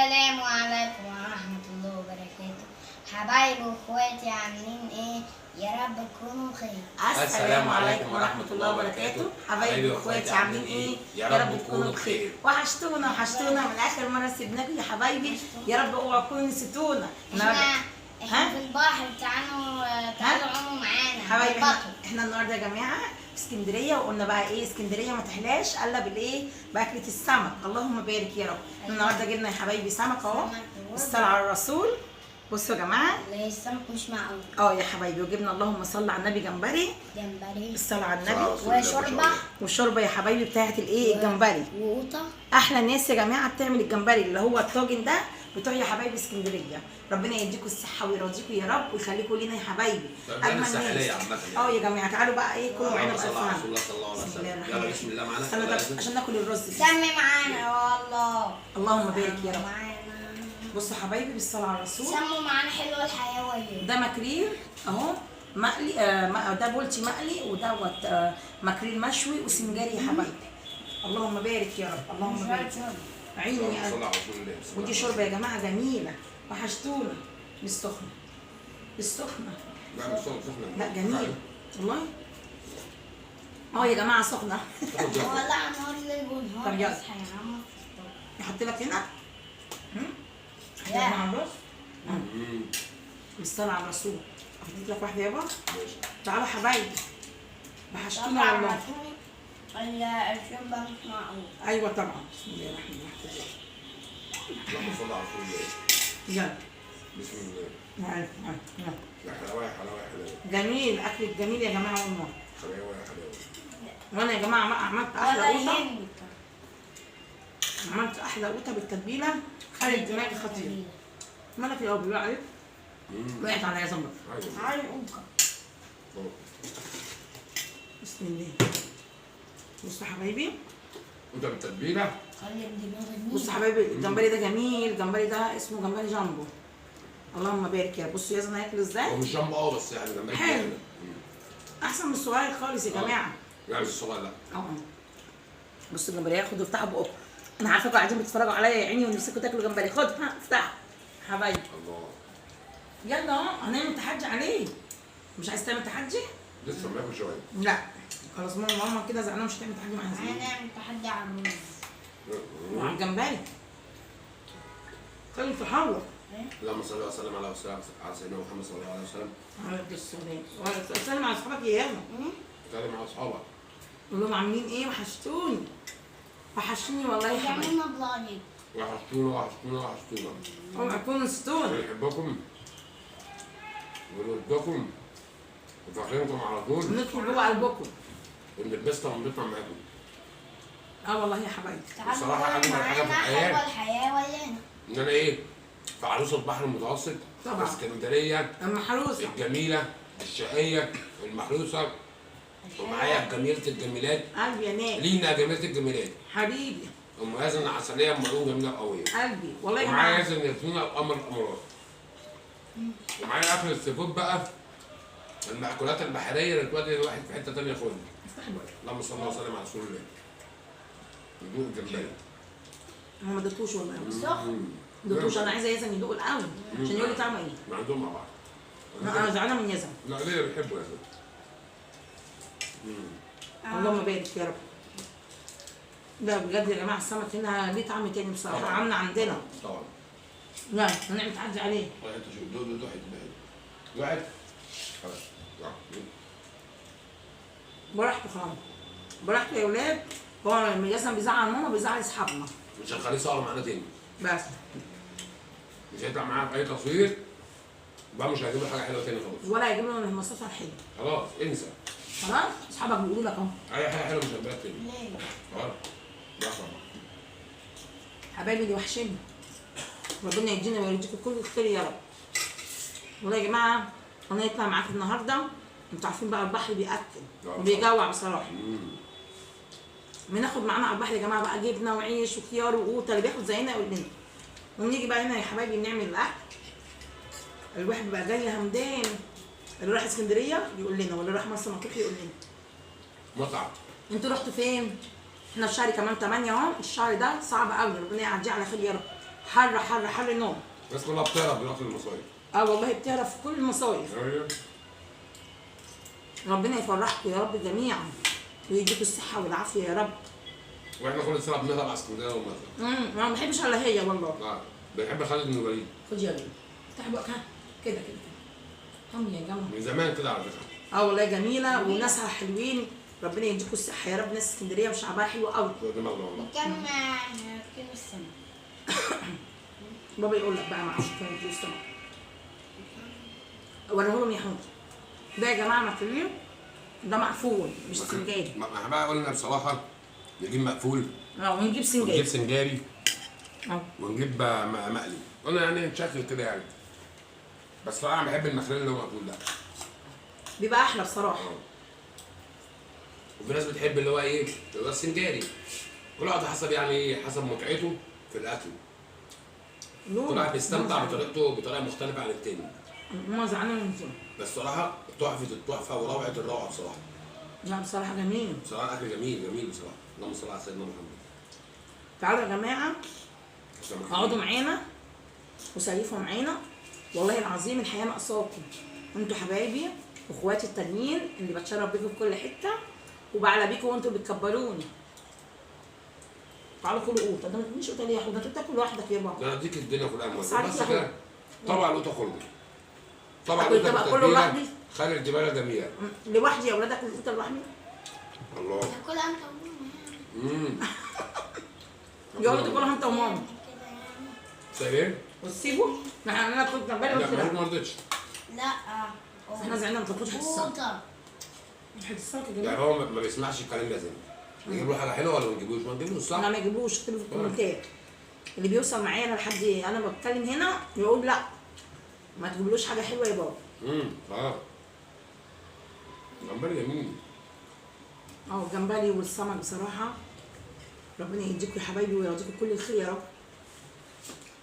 السلام عليكم ورحمة الله وبركاته. حبايبي واخواتي عاملين ايه؟ يا رب تكونوا بخير. السلام عليكم ورحمة الله وبركاته. حبايبي واخواتي عاملين ايه؟ يا رب تكونوا بخير. وحشتونا من اخر مرة سيبناكم يا حبايبي. يا رب اوعوا تكونوا نسيتونا. احنا في البحر، تعالوا عوموا معانا حبايبي. احنا النهارده يا جماعة في اسكندرية، وقلنا بقى ايه اسكندرية ما تحلاش الا بالايه؟ باكلة السمك. اللهم بارك يا رب. النهارده جبنا يا حبايبي سمك اهو، الصلاة على الرسول. بصوا يا جماعه، السمك مش معقول. يا حبايبي، وجبنا اللهم صل على النبي جمبري الصلاه على النبي، والشوربه يا حبايبي بتاعت الايه؟ الجمبري. وقوطه. احلى ناس يا جماعه بتعمل الجمبري اللي هو الطاجن ده بتوع يا حبايبي اسكندريه. ربنا يديكم الصحه ويرضيكم يا رب ويخليكم لينا يا حبايبي. اجمل ناس. يا جماعه تعالوا بقى ايه كلوا معانا بقى. يلا بسم الله معانا عشان ناكل الرز. سمي معانا والله. اللهم بارك يا رب. بصوا حبايبي بالصلاه على الرسول. سموا معانا حلو الحيوية. ده مكرير اهو مقلي، ده بولتي مقلي، ودوت مكرير مشوي وسنجاري يا حبايبي. اللهم بارك يا رب. اللهم بارك عيني يا قلبي. ودي شوربه يا جماعه جميله. وحشتونا بالسخنه. لا جميل والله. يا جماعه سخنه. ولع نار ليل ونهار. طب يلا نحط لك هنا مع الرز. بالصلاة على الرسول. افضل لك واحدة يابا. تعالوا حبايبي، وحشتونا والله. الشوربة مش معقول. ايوه طبعا. بسم الله الرحمن الرحيم. اللهم صل على رسول الله. يلا بسم الله. يلا يا حلاوه حلاوه. جميل، اكلك جميل يا جماعة والله. حلاوه يا حلاوه. وانا يا جماعة عملت احلى قوطة. عملت احلى قوطة بالتتبيلة خلت دماغي خطير. مالك يا ابو عليك؟ وقعت على يا زمر. تعالي قوطة. بسم الله. بصوا حبايبي. قوطة بالتتبيلة. بصوا حبايبي الجمبري ده جميل. الجمبري ده اسمه جمبري جامبو. اللهم بارك يا. بصوا يا زلمه هياكل ازاي؟ هو مش جامبو بس يعني جمبري حلو. احسن من الصغير خالص يا جماعه. لا مش الصغير لا. بصوا الجمبري ياخد وافتحوا بقكم. انا عارفاكم قاعدين بتتفرجوا عليا يا عيني ونفسكم تاكلوا جمبري. خد افتحوا حبايبي. الله. يلا هنعمل تحدي عليه. مش عايز تعمل تحدي؟ لسه بناكل شويه. لا خلاص ماما كده زعلانه مش هتعمل تحدي معانا. هنعمل تحدي على الرز وعلى الجمبري. خلي تحور. اللهم صل وسلم على سيدنا محمد صلى الله عليه وسلم. عليه السلام. سلم على اصحابك يا ياما. سلم على اصحابك. قول لهم عاملين ايه؟ وحشتوني والله يا حبايبي. عملنا بلاجي. وحشتونا. اوعوا تكونوا نسيتونا. بنحبكم ونودكم وفاكرينكم على طول. ندخل جوه قلبكم. ونلبسنا ونطلع معاكم. والله يا حبايبي. بصراحه اجمل حاجه في الحياه ويانا. ان انا ايه؟ في عروسه البحر المتوسط طبعا. اسكندريه المحروسه الجميله الشقيه المحروسه، ومعايا جميله الجميلات. قلبي يا ناس. لينا جميله الجميلات. حبيبي. ام ياسن العسليه ام مريم جميله قويه. قلبي والله يا ومعايا جماعه. ياسن ياسمين القمر الامارات. ومعايا اكل السي فود بقى، المأكولات البحريه اللي تودي الواحد في حته ثانيه خالص. اللهم صل وسلم على رسول الله. يدوق الجمبري. انا ما دقتوش والله. سخن. ما دقتوش. انا عايزه يزن يدوق الاول عشان يقول لي طعمه ايه. ما عندهم مع بعض. انا زعلانه من يزن. لا ليه بيحبوا يزن. اللهم بارك يا رب. لا بجد يا جماعه السمك هنا ليه طعم تاني بصراحه عامله عندنا. طبعا. لا هنعمل تحدي عليه. انت شوف دو حته واحد. خلاص. براحته خالص. براحته يا ولاد. هو لما يزن بيزعل ماما بيزعل اصحابنا. مش هنخليه صور معانا تاني. بس. مش هيطلع معانا في اي تصوير. بقى مش هيجيب له حاجه حلوه تاني خالص. ولا هيجيب لنا المصاصه الحلوه. خلاص انسى. خلاص اصحابك بيقولوا لك اهو. اي حاجه حلوه مش هتبقى تاني. ليه؟ خلاص. لحظه. حبايبي اللي وحشني. ربنا يدينا ويرزقكم كل خير يا رب. والله يا جماعه انا هيطلع معاكم النهارده. انتوا عارفين بقى البحر بياكل وبيجوع بصراحه. بناخد معانا على البحر يا جماعه بقى جبنه وعيش وخيار وقوطه. اللي بياخد زينا يقول لنا. ونيجي بقى هنا يا حبايبي نعمل الاكل. الواحد بيبقى جاي همدان. اللي راح اسكندريه يقول لنا، واللي راح مرسى مطروح يقول لنا. متعب. انتوا رحتوا فين؟ احنا في شهر كمان 8 اهو. الشهر ده صعب قوي. ربنا يعديه على خير يا رب. حر حر حر نار. الناس كلها بتهرب دلوقتي من المصايف. اه والله بتعرف في كل المصايف. ايوه. ربنا يفرحكم يا رب جميعا ويديكوا الصحة والعافية يا رب. واحنا كل سنه بنهرب على اسكندريه ومصر. انا ما بحبش الا هي والله. اه بنحب خالد بن الوليد. خد يا بيه افتح بقك ها كده كده هم يا جماعة. من زمان كده على فكره. اه والله جميلة وناسها حلوين. ربنا يديكوا الصحة يا رب. ناس اسكندرية وشعبها حلو قوي. دماغنا والله. كم كيلو السمك؟ بابا يقول لك بقى معاش كام كيلو سمك. وريهولهم يا حمد. ده يا جماعة مفلوق. ده مقفول مش سنجاري. ما احنا بقى قلنا بصراحه نجيب مقفول ونجيب سنجاري. ونجيب سنجاري اه ونجيب مقلي. قلنا يعني نشكل كده يعني. بس صراحه انا بحب المخلل اللي هو مقفول ده. بيبقى احلى بصراحة. وفي ناس بتحب اللي هو ايه؟ اللي هو السنجاري. كل واحد حسب يعني ايه؟ حسب متعته في الاكل. كل واحد بيستمتع بطريقته بطريقه مختلفه عن التاني. هما زعلانين من كده. بس صراحه تحفه التحفه وروعه الروعه بصراحه. لا بصراحة جميل. بصراحه الاكل جميل جميل بصراحه. اللهم صل على سيدنا محمد. تعالوا يا جماعة اقعدوا معانا وسيفوا معانا. والله العظيم الحياة ناقصاكم. انتوا حبايبي واخواتي التانيين اللي بتشرف بيكم في كل حتة وبعلى بيكم وانتوا بتكبروني. تعالوا كلوا قوطة. ده ما تجيش قوطة ليه يا حوده؟ انت بتاكل لوحدك يا بابا. ده انا اديك الدنيا كلها بس موجوده. عليك بس يا كده طبعا القوطه خلق. طبعا أكل القوطه الطبق كله بالتتبيله لوحدي؟ خلي الجبال جميله. لوحدي يا ولاد اكل القوطة لوحدي؟ الله. تاكلها انت وماما يعني. يقعدوا تاكلها انت وماما. كده يعني. طيب ايه؟ وتسيبوا؟ انا كنت جنبالي لا قلت لا. ما رضيتش. لا احنا زعلنا ما تاكلوش حته السمك. قوطة. حته السمك يا يعني جماعه. هو ما بيسمعش الكلام لازم. نجيب له حاجه حلوه ولا ما نجيبوش؟ ما نجيبوش صح؟ لا ما يجيبوش. اكتبوا في الكومنتات. اللي بيوصل معايا انا لحد انا بتكلم هنا يقول لا ما تجيبلوش حاجه حلوه يا بابا. اه. جمبري جميل. الجمبري والسمك بصراحه ربنا يديكم يا حبايبي ويرضيكم كل الخير يا رب.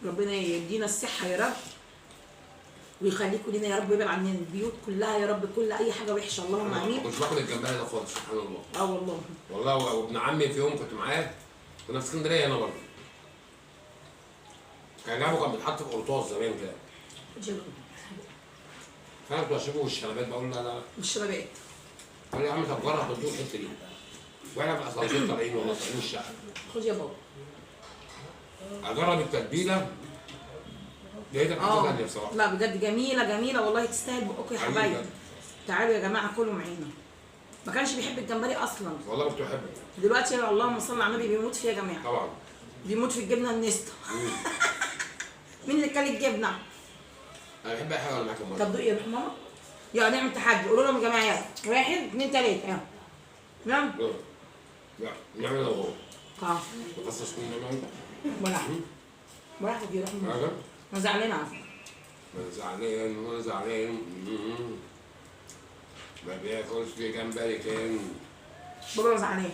ربنا يدينا الصحه يا رب ويخليكم لنا يا رب ويبعد عن البيوت كلها يا رب كل اي حاجه وحشه اللهم امين. ما كنتش باكل الجمبري ده خالص سبحان الله. والله. والله وابن عمي في يوم كنت معاه كنا في اسكندريه هنا برضه. كان جابه كان بيتحط في قرطاس زمان كده. فانا كنت بشوفه والشلبات بقول له لا الشبابات. قال لي يا عم طب جرب تدوق الحته دي. واحنا في الاسانسير طالعين والله طالعين الشقه. خد يا بابا. اجرب التتبيله لقيتها حاجه ثانيه بصراحه. لا بجد جميله جميله والله تستاهل بقكم يا حبايبي. تعالوا يا جماعه كلوا معانا. ما كانش بيحب الجمبري اصلا. والله كنت بحبه. دلوقتي اللهم صل على النبي بيموت فيه يا جماعه. طبعا. بيموت في الجبنه النستو. مين اللي كل الجبنه؟ انا بحب اي حاجه ولا معاكم طب دوق يا روح ماما. يلا نعمل تحدي. قولوا لهم يا جماعه يلا 1 2 3 يلا. يلا. لا نعمل انا وهو. نخصص منه براحتك يا روح ماما. حاجه. انا زعلانه على فكره. انا زعلان وانا زعلان. ما بياكلش جمبري كان. بابا زعلان.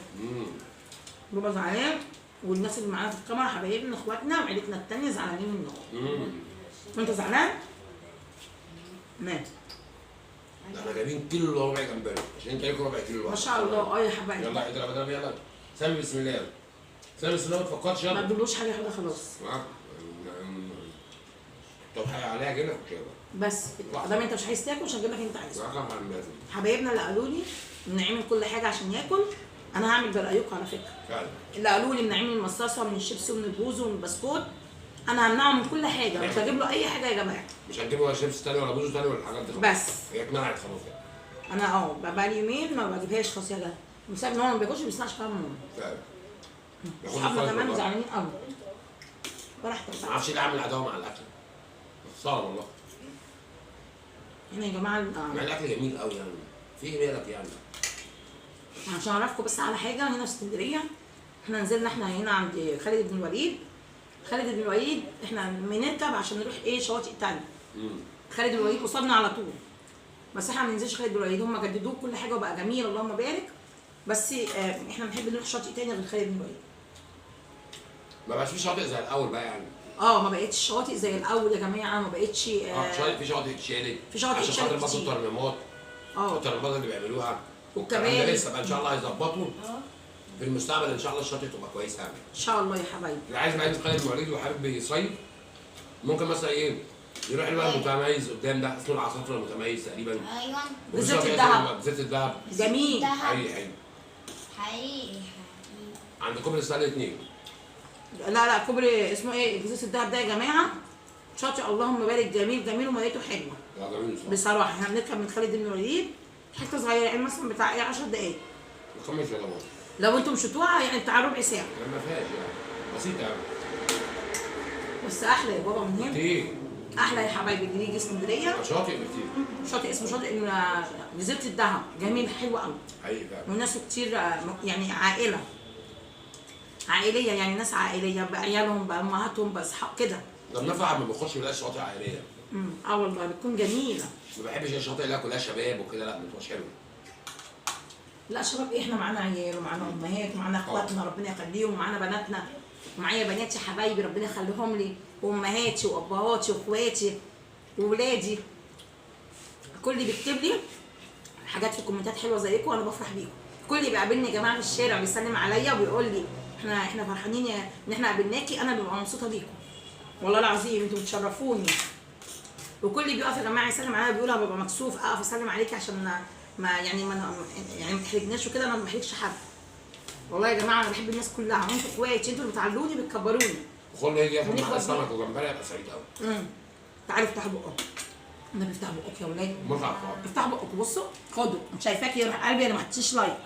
بابا زعلان والناس اللي معانا في الكاميرا حبايبنا اخواتنا وعيلتنا التانيه زعلانين منهم. وانت زعلان؟ مات. ده احنا جايبين كيلو الا ربع جمبري عشان انت ليك ربع كيلو. ما شاء الله يا حبايبي. يلا اضرب يلا. سامي بسم الله. سامي بسم الله ما تفكرش ما يلا. تجيبلوش حاجه كده خلاص. طب عليها كده كده. بس دام انت مش عايز تاكل مش هجيب لك انت عايزه. رقم على المازن. حبايبنا اللي قالوا لي نعمل كل حاجه عشان ياكل انا هعمل برأيكم على فكره. فعلا. اللي قالوا لي نعمل من المصاصه ومن الشيبسي ومن البوز ومن البسكوت انا همنعه من كل حاجه مش هجيب له اي حاجه يا جماعه. مش هتجيب ولا شيبس تاني ولا بوز تاني ولا الحاجات دي. بس هي اتمنعت خلاص يعني. انا بقى لي يومين ما بجيبهاش خلاص يا جماعه بسبب ان هو ما بياكلش ما بيسمعش كلام ماما. فعلا. اصحابنا كمان زعلانين قوي. براحتك ما بقى. اعرفش ليه اعمل عداوه مع الاكل. خساره والله. هنا يا جماعه مع الاكل جميل قوي يعني. في ايه بالك يعني؟ عشان اعرفكم بس على حاجه هنا في اسكندريه احنا نزلنا احنا هنا عند خالد بن الوليد. خالد بن الوليد احنا بنركب عشان نروح شواطئ تانية. خالد بن الوليد قصادنا على طول. بس احنا ما بننزلش خالد بن الوليد هم جددوه كل حاجه وبقى جميل اللهم بارك. بس احنا بنحب نروح شاطئ تاني غير خالد بن الوليد. ما بقاش في شاطئ زي الاول بقى يعني. ما بقتش شواطئ زي الاول يا جماعه ما بقتش في شواطئ اتشالت. في شواطئ عشان خاطر اتشالت برضه كتير. الترميمات. الترميمات اللي بيعملوها. والكباري. لسه بقى ان شاء الله هيظبطوا. في المستقبل ان شاء الله الشاطئ تبقى كويسه يعني. ان شاء الله يا حبايبي. اللي عايز بقى يتخيل مواليد وحابب يصيف ممكن مثلا ايه يروح الوقت المتميز قدام ده اسمه العصافره المتميز تقريبا. ايوه جزيرة الدهب. جزيره الدهب جميل. حقيقي حقيقي حقيقي. عند كوبري السله 2. لا كوبري اسمه ايه جزيره الدهب ده يا جماعه. شاطئ اللهم بارك جميل جميل وميته حلوه. جميل بصراحه احنا بنركب من خالد بن الوليد حته صغيره يعني مثلا بتاع ايه 10 دقائق. ما تكملش ولا مرة. لو انتم مشيتوها يعني بتاع ربع ساعه. ما فيهاش يعني بسيطه قوي. بس احلى يا بابا من هنا. كتير. احلى يا حبايبي اللي يجي اسكندريه. شاطئ كتير. شاطئ اسمه شاطئ جزيره الدهب جميل حلو قوي. حقيقي فعلا. والناس كتير يعني عائله عائليه يعني ناس عائليه بعيالهم بامهاتهم باصحاب كده. ده بنفرح لما بنخش بنلاقي شواطئ عائليه. اه والله بتكون جميله. ما بحبش الشواطئ اللي كلها شباب وكده لا ما بتبقاش حلوه. لا شباب احنا معانا عيال ومعانا امهات ومعانا اخواتنا ربنا يخليهم ومعانا بناتنا ومعايا بناتي حبايبي ربنا يخليهم لي وامهاتي وابهاتي واخواتي وولادي. الكل بيكتب لي حاجات في الكومنتات حلوه زيكم وانا بفرح بيكم. الكل اللي بيقابلني يا جماعه في الشارع بيسلم عليا وبيقول لي احنا فرحانين ان احنا قابلناكي. انا ببقى مبسوطه بيكم والله العظيم انتوا بتشرفوني. وكل اللي بيقف يا جماعه يسلم عليا بيقول انا ببقى مكسوف اقف اسلم عليكي عشان ما تحرجناش وكده. انا ما بحرجش حد والله يا جماعه. انا بحب الناس كلها وانتوا اخواتي انتوا اللي بتعلوني بتكبروني. وكل يجي ياخد معانا سمك وجمبري يبقى سعيد قوي. تعالوا افتحوا بقكم. انا بفتح بقك يا ولاد. متعه طبعا. افتحوا بقكم بصوا خدوا. شايفاكي يا روح قلبي انا ما حطيتش لايك.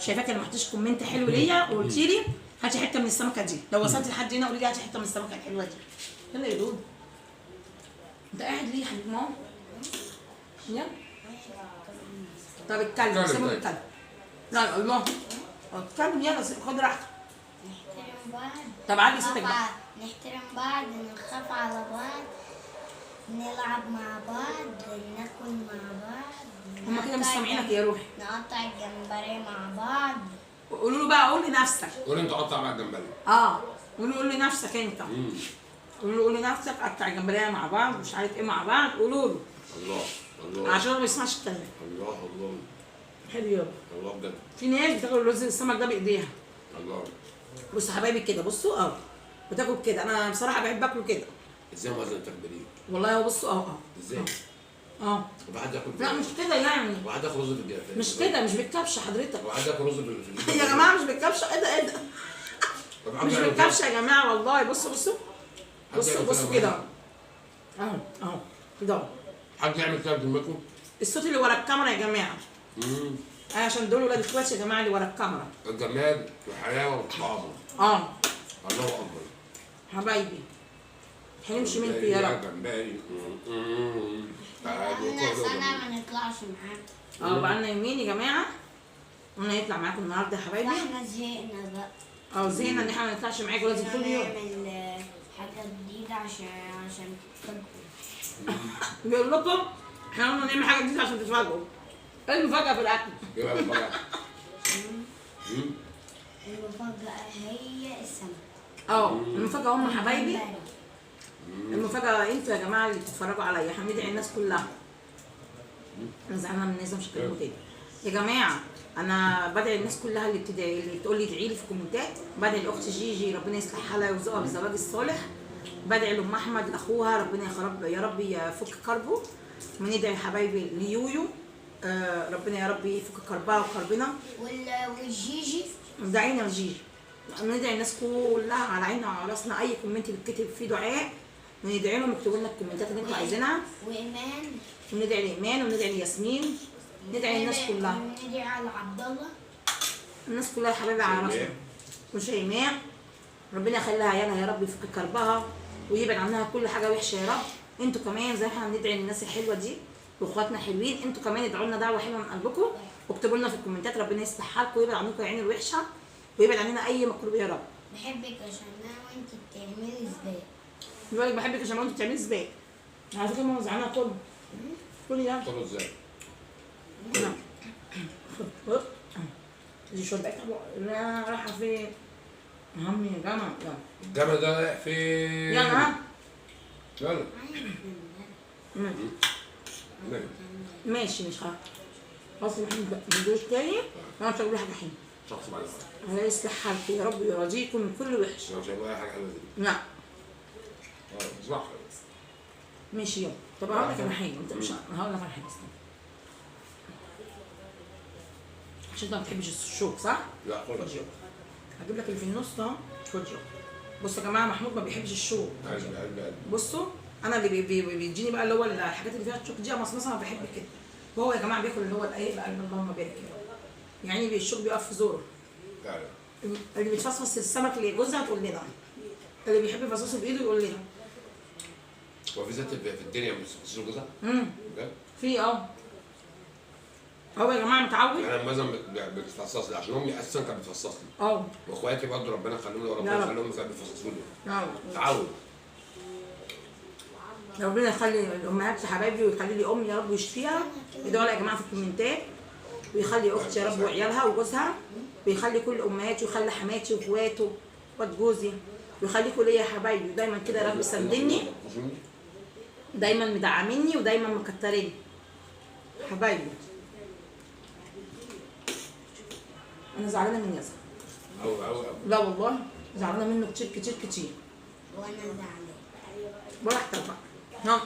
شايفاكي انا ما حطيتش كومنت حلو ليا وقلتي لي هاتي حته من السمكه دي. لو وصلتي لحد هنا قولي لي هاتي حته من السمكه الحلوه دي. يلا يا دود. انت قاعد ليه يا حبيب ماما؟ يلا. طب اتكلم سيبهم يتكلم. لا الله اتكلم يلا خد راحتك. نحترم بعض. طب علي صوتك بقى. نحترم بعض نخاف على بعض نلعب مع بعض ناكل مع بعض. هما كده مش سامعينك يا روحي. نقطع الجمبري مع بعض. قولوا له بقى قول لنفسك. قول انت قطع مع الجمبري. قول لنفسك انت. قول لنفسك قطع الجمبريه مع بعض مش عارف ايه مع بعض. قولوا له. الله عشان ما بيسمعش الكلام. الله حلو يابا. الله بجد. في ناس بتاكل رز السمك ده بايديها. الله. بصوا حبايبي كده بصوا بتاكل كده. انا بصراحه بحب اكله كده. ازاي موازنه تكبيريه؟ والله هو بصوا ازاي؟ وبعد ياكل لا مش كده يعني. وبعد ياكل رز في الجافه. مش كده مش بالكبشه حضرتك. وبعد ياكل رز في يا جماعه مش بالكبشه. ايه ده مش بالكبشه يا جماعه والله. بصوا كده اهو كده. حد يعمل كده بذمتكم؟ الصوت اللي ورا الكاميرا يا جماعه. عشان دول ولاد اخواتي يا جماعه اللي ورا الكاميرا. الجمال والحلاوه والطعام. الله اكبر. حبايبي هنمشي منكم يا رب. جمبري. بقالنا سنة ما نطلعش معاكم. بقالنا يومين يا جماعه قلنا نطلع معاكم النهارده يا حبايبي. احنا زهقنا بقى. زهقنا ان احنا ما نطلعش معاكم لازم كل يوم. نعمل حاجة جديدة عشان تتفاجئوا. بيقول لكم احنا قلنا نعمل حاجه جديده عشان تتفاجئوا. ايه المفاجاه في الاكل؟ ايه بقى المفاجاه؟ المفاجأة هي السمك. المفاجاه هم حبايبي. المفاجاه انتوا يا جماعه اللي بتتفرجوا عليا. احنا بندعي الناس كلها. انا زعلانه من الناس مش هكلمكم تاني يا جماعه. انا بدعي الناس كلها اللي بتقول لي ادعي لي في الكومنتات. بدعي لاختي جيجي ربنا يصلح حالها ويرزقها بالزواج الصالح. بدعي لام احمد لاخوها ربنا يا رب يفك كربه. وندعي حبايبي ليويو ربنا يا رب يفك كربها وكربنا. والجيجي دعينا لجيجي. ندعي الناس كلها على عيننا وعلى راسنا. اي كومنت بيتكتب فيه دعاء ندعي لهم. اكتبوا لنا الكومنتات اللي انتوا عايزينها. وايمان. وندعي لايمان وندعي لياسمين. ندعي الناس كلها. ندعي على عبد الله. الناس كلها يا حبايبي على راسنا. وشيماء ربنا يخليها عيالها يا رب يفك كربها ويبعد عنها كل حاجه وحشه يا رب. انتوا كمان زي ما احنا بندعي للناس الحلوه دي واخواتنا حلوين انتوا كمان ادعوا لنا دعوه حلوه من قلبكم واكتبوا لنا في الكومنتات ربنا يصلح حالكم ويبعد عنكم العين الوحشه ويبعد عننا اي مكروه يا رب. بحبك عشان انا وانت بتعملي سباق. بيقول لك بحبك عشان انت بتعملي سباق. على فكره ماما زعلانه كله يلا. كله ازاي؟ دي شربتها لا رايحه فين؟ عمي يا جماعه يلا. الجمل ده رايح فين؟ يلا يلا. ماشي مش خلاص. خلاص احنا ما ندوش تاني. انا مش هقول حاجه حلوه. شخص بعد الفرح. الله يصلح حالكم يا رب ويرضيكم من كل وحش. مش هيبقى اي حاجه حلوه دي. نعم. صح. ماشي يلا. طب هقول لك على حاجه، انت مش هقول لك على حاجه استنى. عشان انت ما بتحبش الشوك صح؟ لا خد. هجيب لك اللي في النص ده، خد يلا. بصوا يا جماعه، محمود ما بيحبش الشوك. قلب. بصوا انا اللي بيديني بقى اللي هو الحاجات اللي فيها الشوك دي، مثلا بحب كده. وهو يا جماعه بياكل اللي هو الايه بقى، اللهم بارك كده. يعني الشوك بيقف في زوره. فعلا. اللي بيتفصفص السمك اللي جوزها تقول لنا. اللي بيحب يفصصه بايده يقول لنا. هو في ذات في الدنيا مش جوزها؟ بجد؟ في هو يا جماعه متعود. انا مثلا بتفصص لي عشان امي اساسا كانت بتفصص لي. واخواتي برضه ربنا يخليهم لي وربنا يخليهم كانوا بيفصصوا لي. تعود. ربنا يخلي الامهات حبايبي ويخلي لي امي يا رب ويشفيها. ادعوا لها يا جماعه في الكومنتات. ويخلي اختي يا رب وعيالها وجوزها. ويخلي كل امهاتي ويخلي حماتي واخواته واخوات جوزي. ويخليكم ليا يا حبايبي، ودايما كده يا رب ساندني. دايما مدعميني ودايما مكتريني. حبايبي. انا زعلانه من ياسر. أوي. لا والله زعلانه منه كتير كتير كتير. وانا زعلان. براحتك بقى.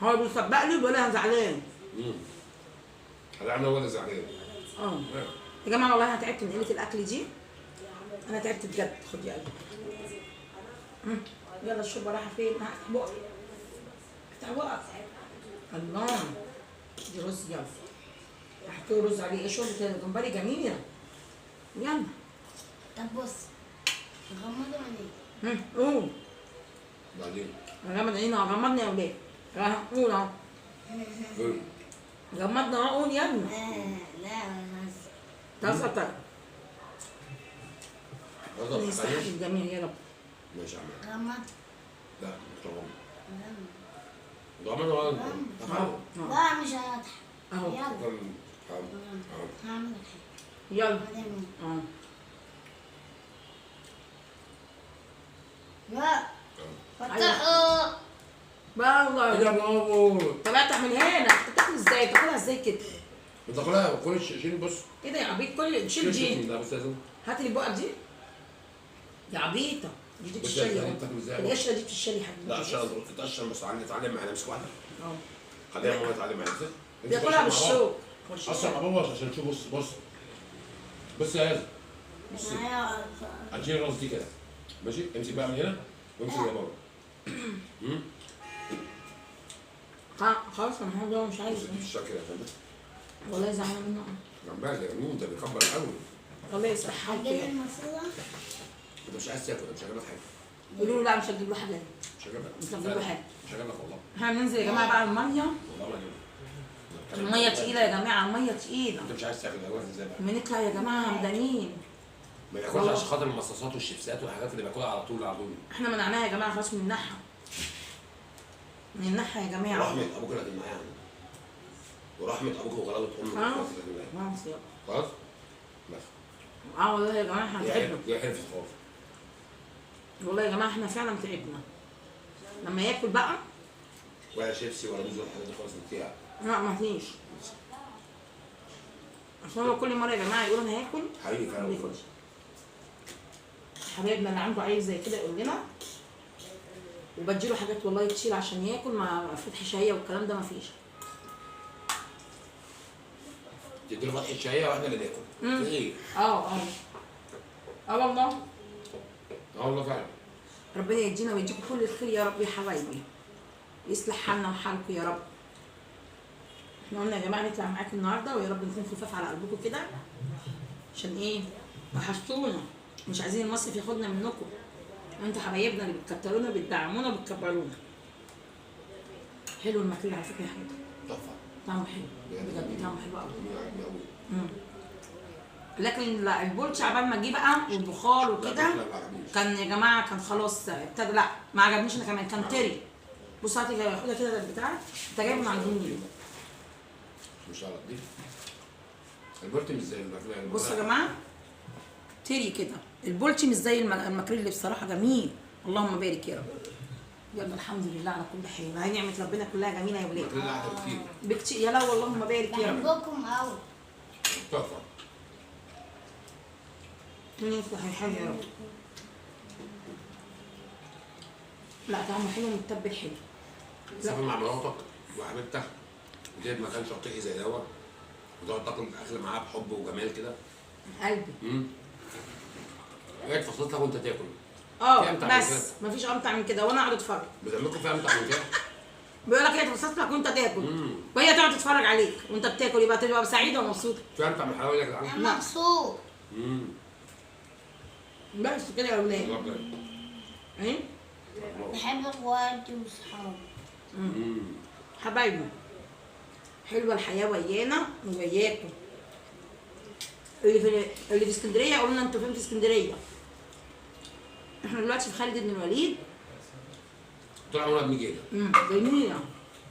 هو بيسبق لي وبيقول لي انا زعلان. انا ولا زعلان. يا جماعه والله انا تعبت من قله الاكل دي. انا تعبت بجد. خد يا قلبي. يلا الشوربه رايحه فين؟ هفتح بقك. افتح بقك. الله. دي رز يلا. هحط له رز عليه. ايه شوربه الجمبري جميله. يلا. طب بص، غمضوا عينيك. قول. بعدين. غمض عينينا. غمضنا يا ولاد. قول اهو. غمضنا اهو. قول يا ابني. لا تصل طيب. رضا يستحق الجميع يا رب. ماشي يا عم. غمض. لا مش غمض ولا لا مش هضحك. اهو. يلا هعمل لك حاجه. يلا. لا فتحوا. والله يا بابا. طب افتح من هنا. انت بتاكل ازاي؟ بتاكلها ازاي كده؟ انت كلها كل شيل بص. ايه ده يا عبيط؟ كل شيل دي. لا بس لازم. هات لي بقك دي. يا عبيطه. دي بتشتري اهو. القشره دي بتشتري حبيبي. لا عشان تقشر بس اتعلم معانا امسك واحده. خليها ماما تتعلم معانا. بياكلها بالشوك. اصلا يا بابا عشان تشوف. بص يا ياسر. بص. هتشيل الراس دي كده. ماشي؟ امسك بقى من هنا وامسك يا بابا. خلاص انا هو مش عايز. مش شاكر يا فندم. والله زعلانه منه. جنبها يا جميل. ده بيكبر قوي. الله يصلح حالك. هجيب المصيدة. انت مش عايز تاكل. مش هجيب لك حاجه. قولوا له لا مش هتجيب له حاجه. مش هجيب لك. مش هتجيب له حاجه. مش هجيب لك والله. احنا بننزل يا جماعه بقى الميه. والله ما هجيب لك. الميه تقيله يا جماعه. الميه تقيله. انت مش عايز تاكل. هتاكل ازاي بقى؟ بنطلع يا جماعه همدانين. ما ياكلش عشان خاطر المصاصات والشيبسات والحاجات اللي باكلها على طول. احنا منعناها يا جماعه خلاص من الناحيه. من الناحيه يا جماعه. ورحمة ابوك اللي هتبقى معايا. ورحمة ابوك وغلاوة امك. خلاص؟ بس. والله يا جماعه احنا تعبنا. دي حرفة خالص. والله يا جماعه احنا فعلا تعبنا. لما ياكل بقى. ولا شيبسي ولا موز ولا الحاجات دي خالص بتاع. لا ما فيش. عشان هو كل مره يا جماعه يقول انا هاكل. حقيقي فعلا. ما بياكلش. حبايبنا اللي عنده عيل زي كده يقول لنا. وبديله حاجات والله كتير عشان ياكل. مع فتح شهيه والكلام ده ما فيش. تديله فتحة شهية واحنا اللي ناكل. ايه؟ والله. والله فعلا. ربنا يدينا ويديكم كل الخير يا رب يا حبايبي. يصلح حالنا وحالكم يا رب. احنا قلنا يا جماعه نطلع معاكم النهارده ويا رب نكون خفاف على قلبكم كده. عشان ايه؟ وحشتونا. مش عايزين المصيف ياخدنا منكم. انتوا حبايبنا اللي بتكترونا بتدعمونا وبتكبرونا. حلو الماكريل على فكره يا حبيبي. تحفة. طعمه حلو. بجد طعمه حلو قوي. قوي. لكن البولتش عبال ما جه بقى والبخار وكده كان يا جماعه كان خلاص ابتدى. لا ما عجبنيش انا كمان. كان تري. بص هاتي خدها كده البتاع. انت جايبه من عند مين؟ مش عارف دي. البولتي مش زي الماكريل. بصوا يا جماعه تري كده. البولتي مش زي الماكريل اللي بصراحه جميل. اللهم بارك يا رب. يلا الحمد لله على كل حال. هاي نعمه ربنا كلها جميله يا ولاد. الماكريل احلى بكتير. بكتير. يلا اللهم بارك يا رب. بحبكم قوي. تحفة. يفتح الحاجة يا رب. لا طعمه حلو متبل حلو. تسافر مع مراتك وحبيبتك وجايب مكان شاطئي زي دوت وتقعد تاكل الاكل معاها بحب وجمال كده. قلبي. قاعد في فصلتك وانت تاكل. بس مفيش امتع من كده وانا اقعد اتفرج. بتعملكم فيها امتع من كده؟ بيقول لك هي تفصلك وانت تاكل وهي تقعد تتفرج عليك وانت بتاكل يبقى تبقى سعيده ومبسوطه. في امتع من الحلاوه دي يا جدعان؟ انا مبسوط. بس كده يا اولاد. ايه؟ بحب اخواتي وصحابي. حبايبي حلوه الحياه ويانا وياكم. اللي في اسكندريه قولوا لنا انتوا فين في اسكندريه. احنا دلوقتي في خالد بن الوليد. طول عمرنا بنيجي هنا. جميله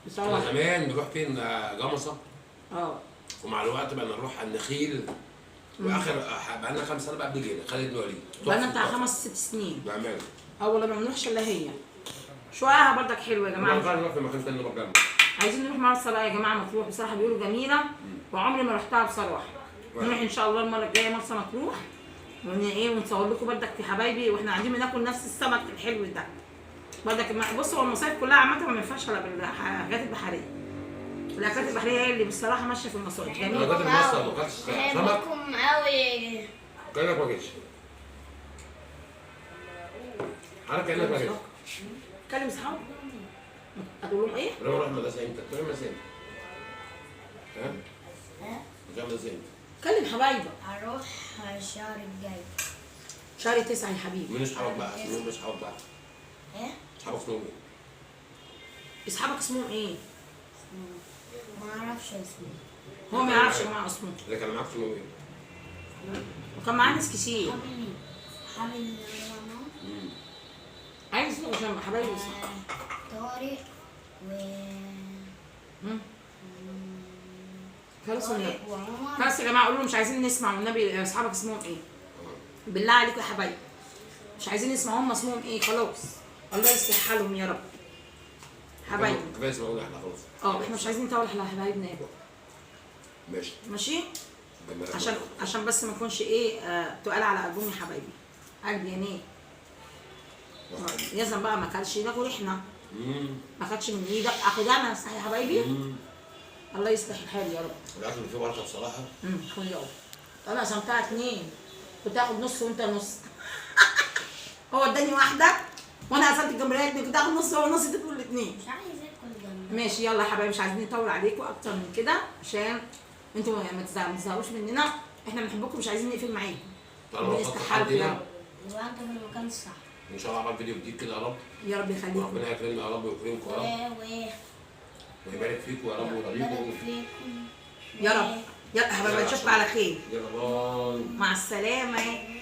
بصراحه. زمان نروح فين؟ جمصه. ومع الوقت بقى نروح على النخيل. واخر بقى لنا 5 سنين بقى بنيجي هنا خالد بن الوليد. بقى لنا بتاع 5 6 سنين. بامانه. والله ما بنروحش الا هي. شوية بردك حلوه يا جماعه. نروح في مكان تاني نروح جنبه. عايزين نروح مرسى صلاح يا جماعه مطروح بصراحه بيقولوا جميله وعمري ما رحتها بصراحه. نروح ان شاء الله المره الجايه مرسى مطروح ونصور لكم بردك يا حبايبي واحنا قاعدين بناكل نفس السمك الحلو ده. بردك بصوا هو المصايف كلها عامه ما ينفعش الا بالحاجات البحريه. الاكلات البحريه هي اللي بصراحه ماشيه في المصايف جميله. الاكلات المصريه ما كانتش سمك. بحبكم قوي. كانك ما جيتش. حضرتك كانك ما جيتش. كلم اصحابك هتقول لهم ايه؟ نروح المدرسه امتى؟ تروح المدرسه امتى؟ ها؟ نروح المدرسه امتى؟ كلم حبايبك. هروح الشهر الجاي. شهر 9 يا حبيبي. مين اصحابك بقى؟ مين اصحابك بقى؟ ايه؟ اصحابك اسمهم ايه؟ اصحابك اسمهم ايه؟ ما اعرفش اسمه. هو ما يعرفش يا جماعه اسمه. اللي كان معاك اسمهم ايه؟ وكان معاه ناس كتير. حبيبي عايز اسمه عشان حبايبي طارق خلاص طارق وعمر. خلاص يا جماعه قولوا مش عايزين نسمع والنبي اصحابك اسمهم ايه؟ بالله عليكم يا حبايبي مش عايزين نسمع هم اسمهم ايه خلاص. الله يصلح حالهم يا رب. حبايبي كفايه اسمعونا احنا خلاص. احنا مش عايزين نطول على حبايبنا يا ماشي. ماشي؟ عشان بس ما نكونش تقال على قلبهم يا حبايبي. قلبي يا نيه. يزن بقى ما كانش ناكل احنا. ما كانش من ايدك اخد انا صح يا حبايبي؟ الله يصلح الحال يا رب. الاكل اللي فيه بركه بصراحه. خد يابا. انا قسمتها 2 كنت هاخد نص وانت نص. هو اداني واحده وانا قسمت الجمبريات دي كنت هاخد نص وهو نص تاكل الاثنين. مش عايز اكل جنبي. ماشي يلا يا حبايبي مش عايزين نطول عليكم اكتر من كده عشان انتوا ما تزهقوش مننا. احنا بنحبكم مش عايزين نقفل معاكم. ربنا يصلح حالكم يا رب. يبقى انت في المكان الصح. ان شاء الله عمل فيديو جديد كده يا رب. يا رب يخليكم. ربنا يكرمنا يا رب ويكرمكم يا رب. ويبارك فيكم يا رب ويرضيكم. يا رب. يلا حبايبي نشوفكم على خير. يلا باي. مع السلامه.